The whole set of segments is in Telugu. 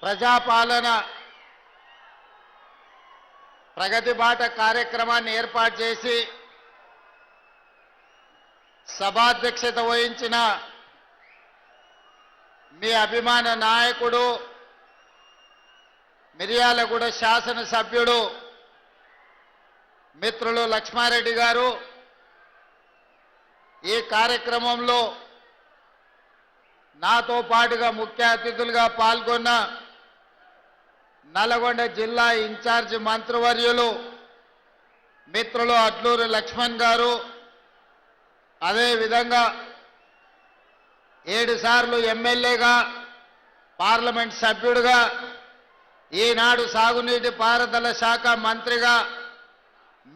ప్రజాపాలన ప్రగతి బాట కార్యక్రమాన్ని ఏర్పాటు చేసి సభాధ్యక్షత వహించిన మీ అభిమాన నాయకుడు మిర్యాలగూడ శాసనసభ్యుడు మిత్రులు లక్ష్మారెడ్డి గారు ఈ కార్యక్రమంలో నాతో పాటుగా ముఖ్య అతిథులుగా పాల్గొన్న నల్గొండ జిల్లా ఇన్ఛార్జి మంత్రివర్యులు మిత్రులు అట్లూరి లక్ష్మణ్ గారు, అదేవిధంగా 7 సార్లు ఎమ్మెల్యేగా పార్లమెంట్ సభ్యుడిగా ఈనాడు సాగునీటి పారుదల శాఖ మంత్రిగా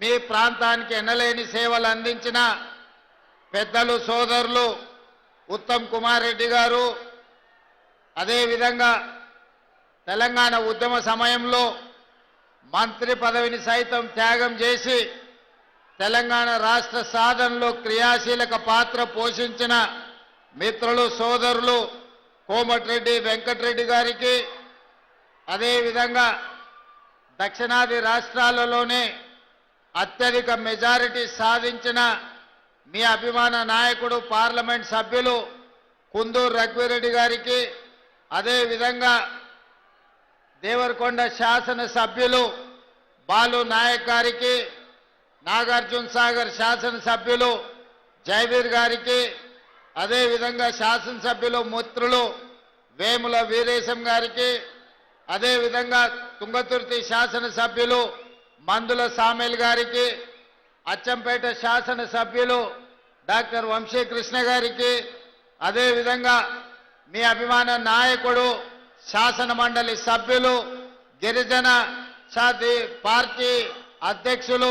మీ ప్రాంతానికి ఎన్నలేని సేవలు అందించిన పెద్దలు సోదరులు ఉత్తమ్ కుమార్ రెడ్డి గారు, అదేవిధంగా తెలంగాణ ఉద్యమ సమయంలో మంత్రి పదవిని సైతం త్యాగం చేసి తెలంగాణ రాష్ట్ర సాధనలో క్రియాశీలక పాత్ర పోషించిన మిత్రులు సోదరులు కోమటిరెడ్డి వెంకటరెడ్డి గారికి, అదేవిధంగా దక్షిణాది రాష్ట్రాలలోనే అత్యధిక మెజారిటీ సాధించిన మీ అభిమాన నాయకుడు పార్లమెంట్ సభ్యులు కుందూరు రఘువీరెడ్డి గారికి, అదేవిధంగా దేవరకొండ శాసనసభ్యులు బాలు నాయక్ గారికి, నాగార్జున సాగర్ శాసనసభ్యులు జయవీర్ గారికి, అదేవిధంగా శాసనసభ్యులు మిత్రులు వేముల వీరేశం గారికి, అదేవిధంగా తుంగతుర్తి శాసనసభ్యులు మందుల సామేల్ గారికి, అచ్చంపేట శాసనసభ్యులు డాక్టర్ వంశీకృష్ణ గారికి, అదేవిధంగా మీ అభిమాన నాయకుడు శాసన మండలి సభ్యులు గిరిజన సాధి పార్టీ అధ్యక్షులు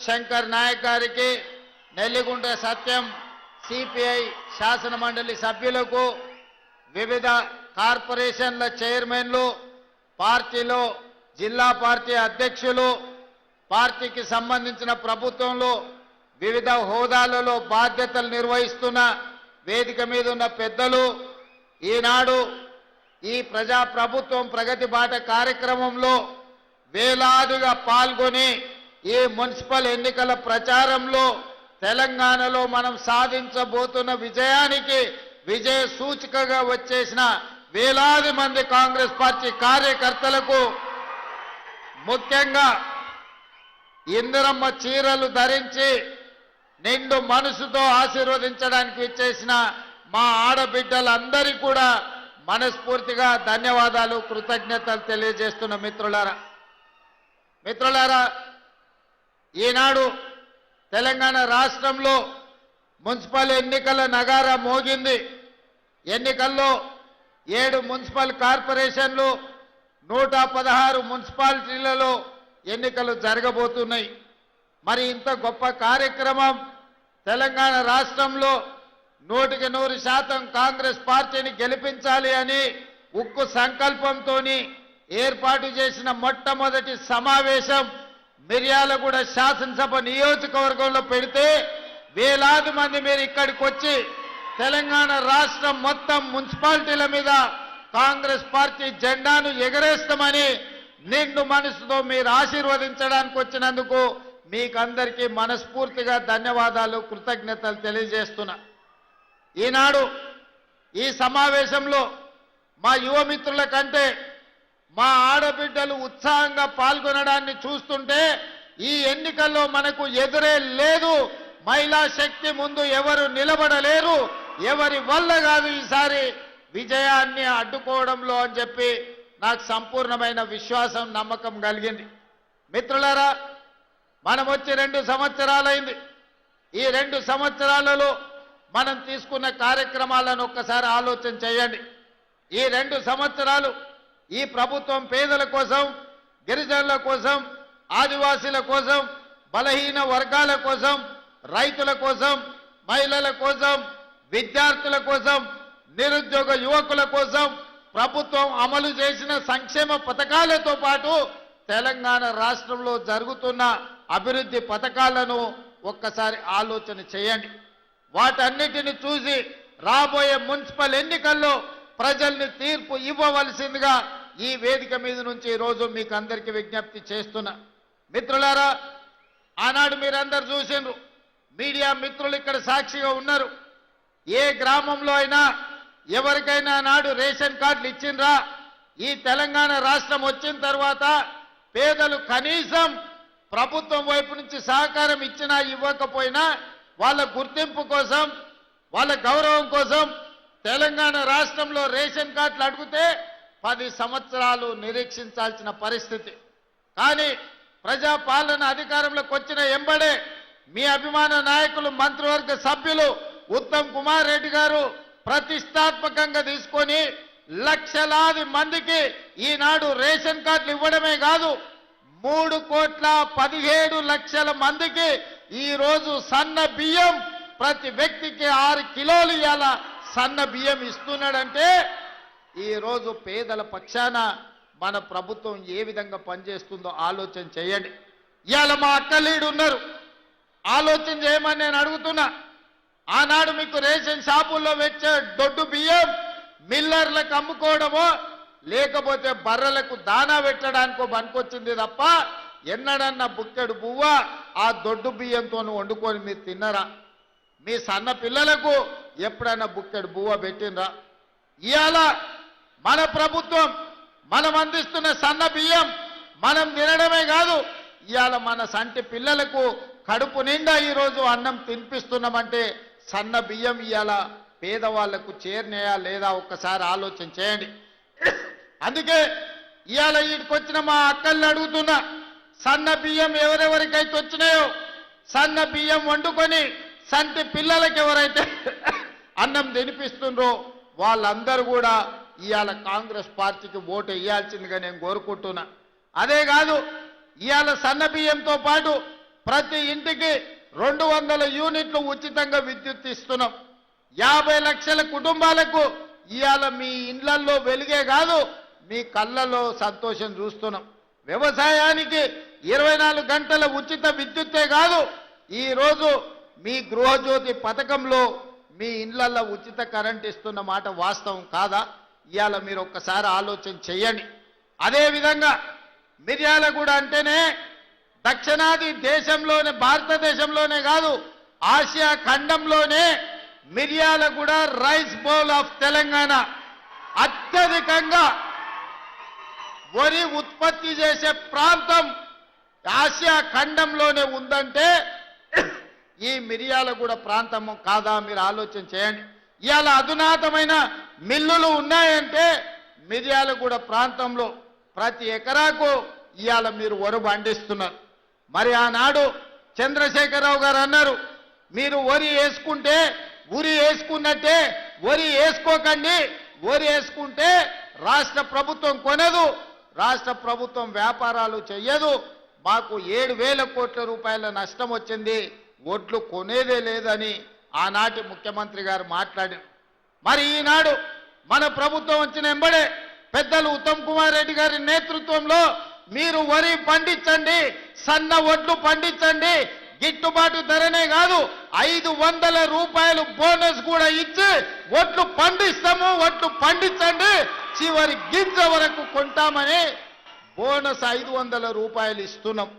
శంకర్ నాయక్ గారికి, నెల్లిగుంట సత్యం సిపిఐ శాసన మండలి సభ్యులకు, వివిధ కార్పొరేషన్ల చైర్మన్లు, పార్టీలో జిల్లా పార్టీ అధ్యక్షులు, పార్టీకి సంబంధించిన ప్రభుత్వంలో వివిధ హోదాలలో బాధ్యతలు నిర్వహిస్తున్న వేదిక మీద ఉన్న పెద్దలు, ఈనాడు ఈ ప్రజా ప్రభుత్వం ప్రగతి బాట కార్యక్రమంలో వేలాదిగా పాల్గొని ఈ మున్సిపల్ ఎన్నికల ప్రచారంలో తెలంగాణలో మనం సాధించబోతున్న విజయానికి విజయ సూచికగా వచ్చేసిన వేలాది మంది కాంగ్రెస్ పార్టీ కార్యకర్తలకు, ముఖ్యంగా ఇందిరమ్మ చీరలు ధరించి నిండు మనసుతో ఆశీర్వదించడానికి విచ్చేసిన మా ఆడబిడ్డలందరికీ కూడా మనస్ఫూర్తిగా ధన్యవాదాలు, కృతజ్ఞతలు తెలియజేస్తున్న మిత్రులారా, ఈనాడు తెలంగాణ రాష్ట్రంలో మున్సిపల్ ఎన్నికల నగారా మోగింది. ఎన్నికల్లో 7 మున్సిపల్ కార్పొరేషన్లు 116 మున్సిపాలిటీలలో ఎన్నికలు జరగబోతున్నాయి. మరి ఇంత గొప్ప కార్యక్రమం తెలంగాణ రాష్ట్రంలో 100% కాంగ్రెస్ పార్టీని గెలిపించాలి అని ఉక్కు సంకల్పంతో ఏర్పాటు చేసిన మొట్టమొదటి సమావేశం మిర్యాలగూడ శాసనసభ నియోజకవర్గంలో పెడితే వేలాది మంది మీరు ఇక్కడికి వచ్చి తెలంగాణ రాష్ట్రం మొత్తం మున్సిపాలిటీల మీద కాంగ్రెస్ పార్టీ జెండాను ఎగరేస్తామని నిండు మనసుతో మీరు ఆశీర్వదించడానికి వచ్చినందుకు మీకందరికీ మనస్ఫూర్తిగా ధన్యవాదాలు, కృతజ్ఞతలు తెలియజేస్తున్నా. ఈనాడు ఈ సమావేశంలో మా యువమిత్రుల కంటే మా ఆడబిడ్డలు ఉత్సాహంగా పాల్గొనడాన్ని చూస్తుంటే ఈ ఎన్నికల్లో మనకు ఎదురే లేదు. మహిళా శక్తి ముందు ఎవరు నిలబడలేరు, ఎవరి వల్ల కాదు ఈసారి విజయాన్ని అడ్డుకోవడంలో అని చెప్పి నాకు సంపూర్ణమైన విశ్వాసం, నమ్మకం కలిగింది. మిత్రులారా, మనం వచ్చి 2 సంవత్సరాలైంది. ఈ 2 సంవత్సరాలలో మనం తీసుకున్న కార్యక్రమాలను ఒక్కసారి ఆలోచన చేయండి. ఈ 2 సంవత్సరాలు ఈ ప్రభుత్వం పేదల కోసం, గిరిజనుల కోసం, ఆదివాసీల కోసం, బలహీన వర్గాల కోసం, రైతుల కోసం, మహిళల కోసం, విద్యార్థుల కోసం, నిరుద్యోగ యువకుల కోసం ప్రభుత్వం అమలు చేసిన సంక్షేమ పథకాలతో పాటు తెలంగాణ రాష్ట్రంలో జరుగుతున్న అభివృద్ధి పథకాలను ఒక్కసారి ఆలోచన చేయండి. వాటన్నిటిని చూసి రాబోయే మున్సిపల్ ఎన్నికల్లో ప్రజల్ని తీర్పు ఇవ్వవలసిందిగా ఈ వేదిక మీద నుంచి ఈ రోజు మీకు అందరికీ విజ్ఞప్తి చేస్తున్నా. మిత్రులారా, ఆనాడు మీరందరూ చూసిండ్రు, మీడియా మిత్రులు ఇక్కడ సాక్షిగా ఉన్నారు. ఏ గ్రామంలో అయినా ఎవరికైనా నాడు రేషన్ కార్డులు ఇచ్చిండ్రా? ఈ తెలంగాణ రాష్ట్రం వచ్చిన తర్వాత పేదలు కనీసం ప్రభుత్వం వైపు నుంచి సహకారం ఇచ్చినా ఇవ్వకపోయినా వాళ్ళ గుర్తింపు కోసం, వాళ్ళ గౌరవం కోసం తెలంగాణ రాష్ట్రంలో రేషన్ కార్డులు అడిగితే 10 సంవత్సరాలు నిరీక్షించాల్సిన పరిస్థితి. కానీ ప్రజాపాలన అధికారంలోకి వచ్చిన ఎంబడే మీ అభిమాన నాయకులు, మంత్రివర్గ సభ్యులు ఉత్తమ్ కుమార్ రెడ్డి గారు ప్రతిష్టాత్మకంగా తీసుకొని లక్షలాది మందికి ఈనాడు రేషన్ కార్డులు ఇవ్వడమే కాదు, 3,17,00,000 మందికి ఈ రోజు సన్న బియ్యం ప్రతి వ్యక్తికి 6 కిలోలు ఇయ్యాల సన్న బియ్యం ఇస్తున్నాడంటే ఈ రోజు పేదల పక్షాన మన ప్రభుత్వం ఏ విధంగా పనిచేస్తుందో ఆలోచన చేయండి. ఇవాళ మా అక్కలీడు ఉన్నారు, ఆలోచన చేయమని నేను అడుగుతున్నా. ఆనాడు మీకు రేషన్ షాపుల్లో వచ్చే దొడ్డు బియ్యం మిల్లర్లకు అమ్ముకోవడమో లేకపోతే బర్రెలకు దానా పెట్టడానికో పనికొచ్చింది తప్ప ఎన్నడన్నా బుక్కెడు బువ్వ ఆ దొడ్డు బియ్యంతో వండుకొని మీరు తిన్నరా? మీ సన్న పిల్లలకు ఎప్పుడైనా బుక్కెడు బువ్వ పెట్టినరా? ఇవాళ మన ప్రభుత్వం మనం అందిస్తున్న సన్న బియ్యం మనం తినడమే కాదు, ఇవాళ మన సంటి పిల్లలకు కడుపు నిండా ఈరోజు అన్నం తినిపిస్తున్నామంటే సన్న బియ్యం ఇవాళ పేదవాళ్లకు చేరినాయా లేదా ఒక్కసారి ఆలోచన చేయండి. అందుకే ఇవాళ వీటికొచ్చిన మా అక్కల్ని అడుగుతున్నా, సన్న బియ్యం ఎవరెవరికైతే వచ్చినాయో సన్న బియ్యం వండుకొని సంటి పిల్లలకి ఎవరైతే అన్నం తినిపిస్తుండ్రో వాళ్ళందరూ కూడా ఇవాళ కాంగ్రెస్ పార్టీకి ఓటు వేయాల్సిందిగా నేను కోరుకుంటున్నా. అదే కాదు, ఇవాళ సన్న బియ్యంతో పాటు ప్రతి ఇంటికి 200 యూనిట్లు ఉచితంగా విద్యుత్ ఇస్తున్నాం. 50 లక్షల కుటుంబాలకు ఇవాళ మీ ఇండ్లల్లో వెలుగే కాదు, మీ కళ్ళలో సంతోషం చూస్తున్నాం. వ్యవసాయానికి 24 గంటల ఉచిత విద్యుత్తే కాదు, ఈరోజు మీ గృహజ్యోతి పథకంలో మీ ఇండ్లల్లో ఉచిత కరెంట్ ఇస్తున్న మాట వాస్తవం కాదా? ఇవాళ మీరు ఒక్కసారి ఆలోచన చేయండి. అదేవిధంగా మిర్యాలగూడ అంటేనే దక్షిణాది దేశంలోనే, భారతదేశంలోనే కాదు ఆసియా ఖండంలోనే Miryalaguda rice bowl of Telangana, అత్యధికంగా వరి ఉత్పత్తి చేసే ప్రాంతం ఆసియా ఖండంలోనే ఉందంటే ఈ మిర్యాలగూడ ప్రాంతము కాదా? మీరు ఆలోచన చేయండి. ఇవాళ అధునాతమైన మిల్లులు ఉన్నాయంటే మిర్యాలగూడ ప్రాంతంలో ప్రతి ఎకరాకు ఇవాళ మీరు వరి పండిస్తున్నారు. మరి ఆనాడు చంద్రశేఖరరావు గారు అన్నారు, మీరు వరి వేసుకుంటే ఉరి వేసుకున్నట్టే వరి వేసుకోకండి, వరి వేసుకుంటే రాష్ట్ర ప్రభుత్వం కొనదు, రాష్ట్ర ప్రభుత్వం వ్యాపారాలు చెయ్యదు, మాకు 7,000 కోట్ల రూపాయల నష్టం వచ్చింది, ఓట్లు కొనేదే లేదని ఆనాటి ముఖ్యమంత్రి గారు మాట్లాడారు. మరి ఈనాడు మన ప్రభుత్వం వచ్చిన ఎంబడే పెద్దలు ఉత్తమ్ కుమార్ రెడ్డి గారి నేతృత్వంలో మీరు వరి పండించండి, సన్న ఒడ్లు పండించండి, గిట్టుబాటు ధరనే కాదు 500 రూపాయలు బోనస్ కూడా ఇచ్చి ఒడ్లు పండిస్తాము, ఒడ్లు పండించండి, చివరి గింజ వరకు కొంటామని బోనస్ 500 రూపాయలు ఇస్తున్నాం.